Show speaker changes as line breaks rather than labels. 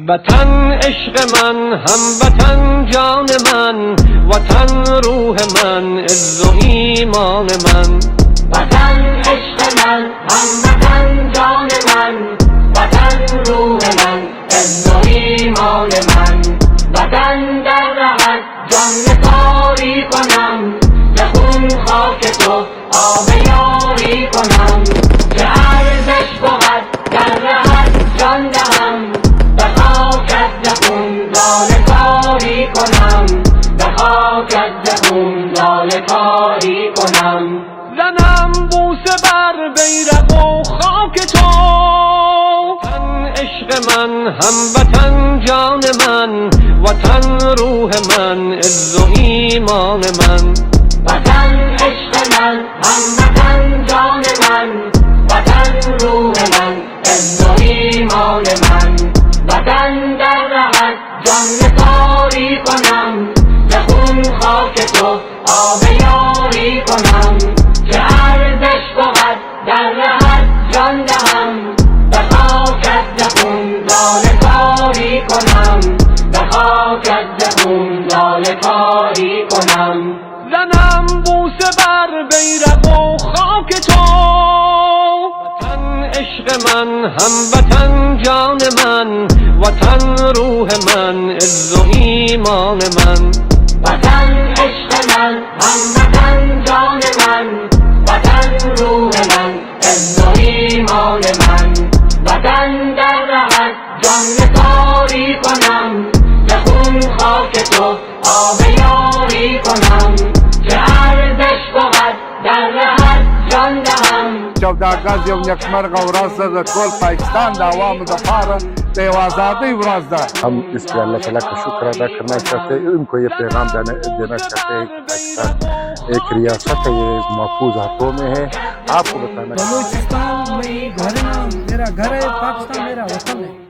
وطن عشق من، هموطن جان من، وطن روح من، عز و ایمان من.
وطن عشق من، هموطن جان من، وطن روح من، عز و ایمان من. وطن در رهت جان کاری کنم، به خون خاک تو آب یاری کنم. چه ارزش بود در رهت جان دهم، به خاکت ز خون لاله کاری کنم، به خاکت ز خون لاله کاری کنم.
زنم بوسه بر بیرق و خاک تو، وطن عشق من، هموطن جان من، وطن روح من، عز و ایمان من.
وطن عشق من، هموطن جان من، وطن روح من، عز و ایمان من. وطن در رهت جان کاری کنم، به خون خاک تو آب یاری کنم. چه ارزش بود در رهت جان دهم، به خاکت ز خون لاله کاری کنم، به خاکت ز خون لاله کاری کنم.
زنم بوسه بر بیرق و خاک تو، وطن عشق من، هموطن جان من، وطن روح من، عز و ایمان من.
وطن عشق من، هموطن جان من، وطن روح من، عز و ایمان من. وطن در رهت جان کاری کنم، به خون خاک تو آب یاری کنم. چه ارزش بود در رهت جان دهم.
چوکاګز یو نیکمرغه ورځ ده د ټول پاکستان د عوامو دپاره د یو ازادۍ ورځ ده.
हम इस पे अल्लाह ताला का शुक्र अदा करना चाहते हैं। उनको ये पैगाम देना चाहते हैं कि पाकिस्तान एक रियासत है, ये महफूज हाथों में है। आपको बताना
बलूचिस्तान में घर ना, मेरा घर है, पाकिस्तान मेरा वतन है।